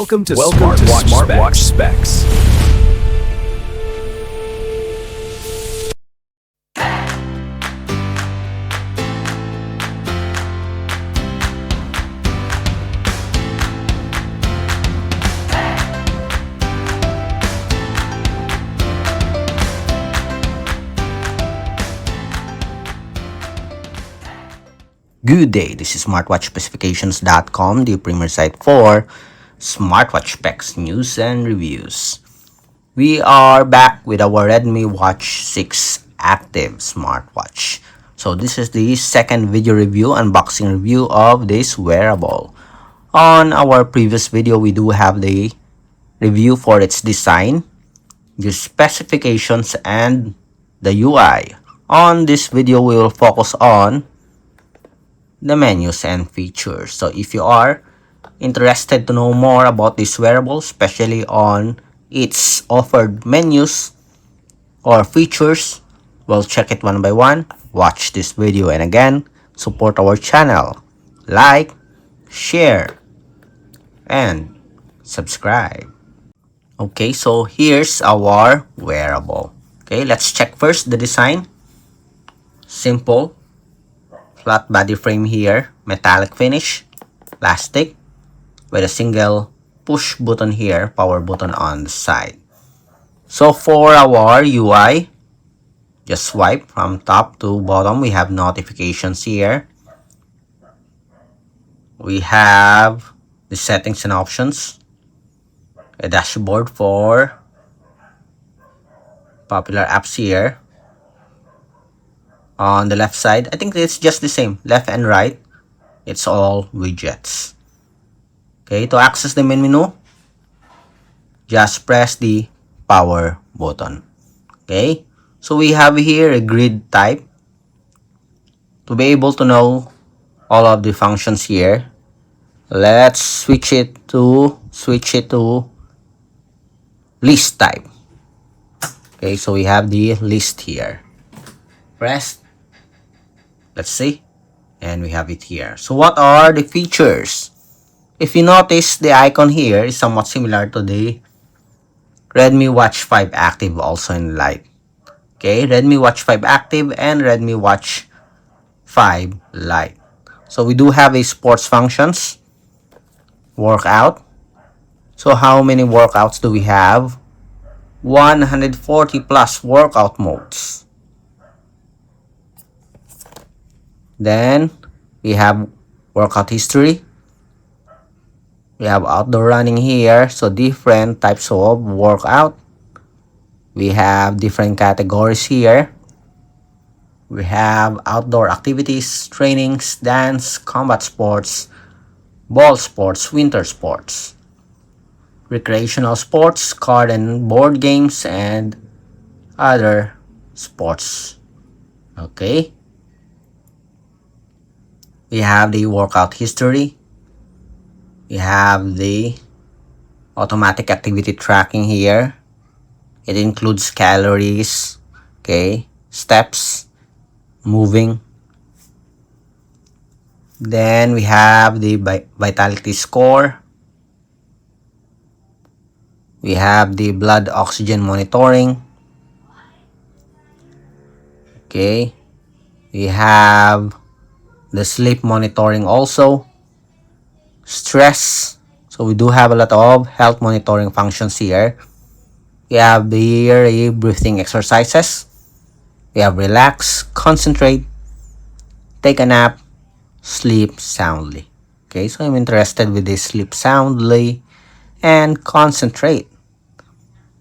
Welcome to Smartwatch Specs. Good day, this is smartwatchspecifications.com, the premier site for smartwatch specs, news, and reviews. We are back with our Redmi Watch 6 Active Smartwatch. So this is the second video review, unboxing review of this wearable. On our previous video, we do have the review for its design, the specifications, and the UI. On this video, we will focus on the menus and features. So if you are interested to know more about this wearable, especially on its offered menus or features, we'll check it one by one. Watch this video, and again, support our channel. Like, share, and subscribe. Okay, so here's our wearable. Okay, let's check first the design. Simple. Flat body frame here, metallic finish, plastic, with a single push button here, power button on the side. So for our UI, just swipe from top to bottom. We have notifications here. We have the settings and options, a dashboard for popular apps here. On the left side, I think it's just the same, left and right, it's all widgets. Okay, to access the main menu, just press the power button. Okay, so we have here a grid type. To be able to know all of the functions here, let's switch it to list type. Okay, so we have the list here. Press, let's see, and we have it here. So what are the features? If you notice, the icon here is somewhat similar to the Redmi Watch 5 Active, also in light. Okay, Redmi Watch 5 Active and Redmi Watch 5 Lite. So we do have a sports functions, workout. So how many workouts do we have? 140 plus workout modes. Then we have workout history. We have outdoor running here, so different types of workout. We have different categories here. We have outdoor activities, trainings, dance, combat sports, ball sports, winter sports, recreational sports, card and board games, and other sports. Okay. We have the workout history. We have the automatic activity tracking here. It includes calories, okay, steps, moving. Then we have the vitality score. We have the blood oxygen monitoring. Okay. We have the sleep monitoring also, stress. So we do have a lot of health monitoring functions here. We have here a breathing exercises. We have relax, concentrate, take a nap, sleep soundly. Okay, so I'm interested with this sleep soundly and concentrate.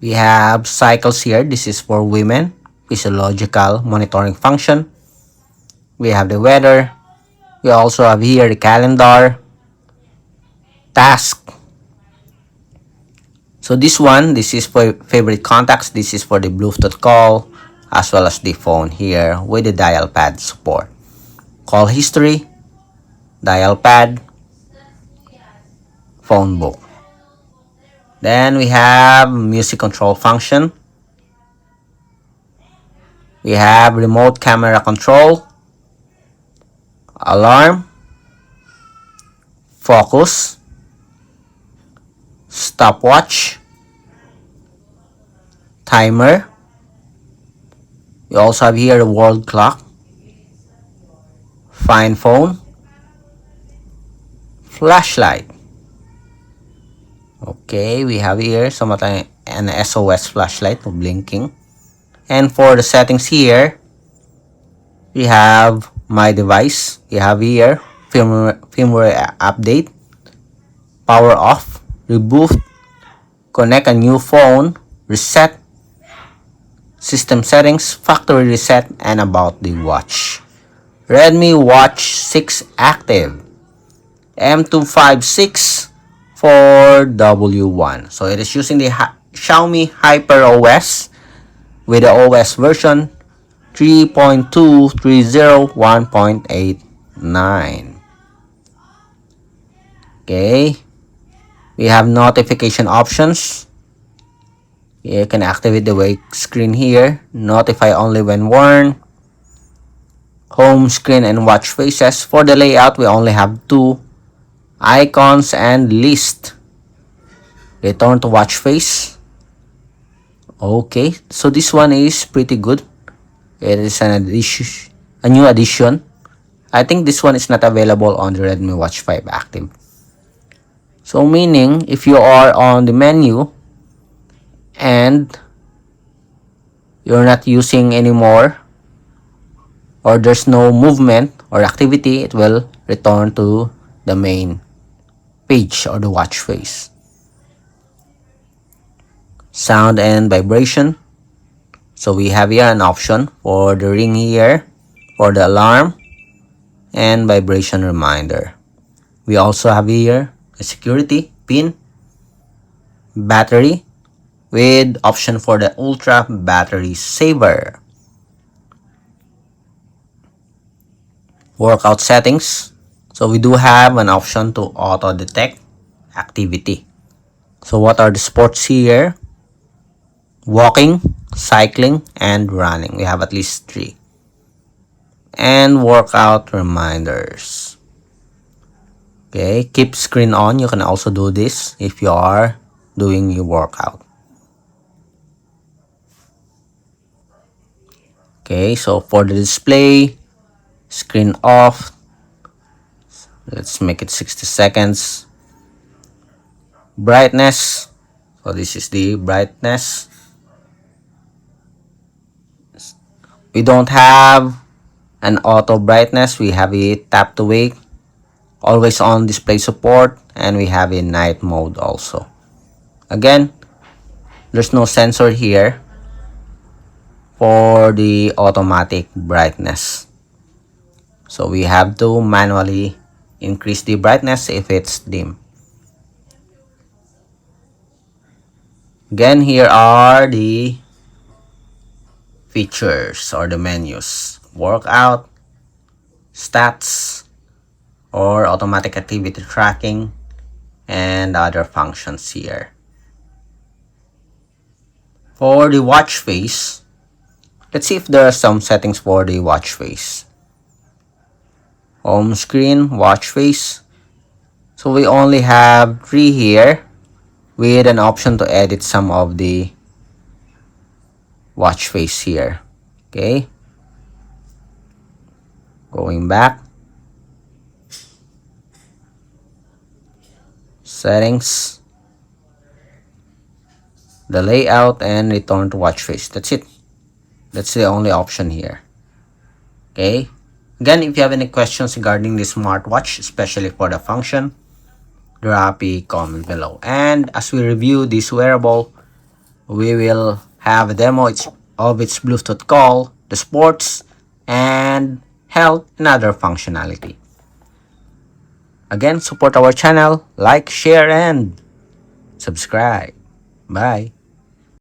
We have cycles here. This is for women, physiological monitoring function. We have the weather. We also have here the calendar, task. So this is for favorite contacts. This is for the Bluetooth call, as well as the phone here with the dial pad support. Call history, dial pad, phone book. Then we have music control function. We have remote camera control, alarm, focus, stopwatch, timer. You also have here the world clock, find phone, flashlight. Okay, we have here somewhat an SOS flashlight, no blinking. And for the settings here, we have my device. We have here firmware update, power off, reboot, connect a new phone, reset, system settings, factory reset, and about the watch. Redmi Watch 6 Active M256 4W1. So it is using the Xiaomi Hyper OS with the OS version 3.230.1.89. Okay, we have notification options. You can activate the wake screen here, notify only when worn, home screen and watch faces. For the layout, we only have two icons and list. Return to watch face. Okay, so this one is pretty good. It is an addition, a new addition. I think this one is not available on the Redmi Watch 5 Active. So meaning, if you are on the menu and you're not using anymore, or there's no movement or activity, it will return to the main page or the watch face. Sound and vibration. So we have here an option for the ring here, for the alarm, and vibration reminder. We also have here a security pin, battery, with option for the ultra battery saver. Workout settings. So we do have an option to auto detect activity. So what are the sports here? Walking, cycling, and running. We have at least 3. And workout reminders. Okay, keep screen on. You can also do this if you are doing your workout. Okay, so for the display, screen off. Let's make it 60 seconds. Brightness. So this is the brightness. We don't have an auto brightness. We have a tap to wake, always on display support, and we have a night mode also. Again, there's no sensor here for the automatic brightness. So we have to manually increase the brightness if it's dim. Again, here are the features or the menus: workout, stats, or automatic activity tracking, and other functions here. For the watch face, let's see if there are some settings for the watch face. Home screen, watch face. So we only have 3 here with an option to edit some of the watch face here. Okay, going back, settings, the layout, and return to watch face. That's it. That's the only option here. Okay, again, if you have any questions regarding this smartwatch, especially for the function, drop a comment below. And as we review this wearable, we will have a demo of its Bluetooth call, the sports, and health, and other functionality. Again, support our channel, like, share, and subscribe. Bye.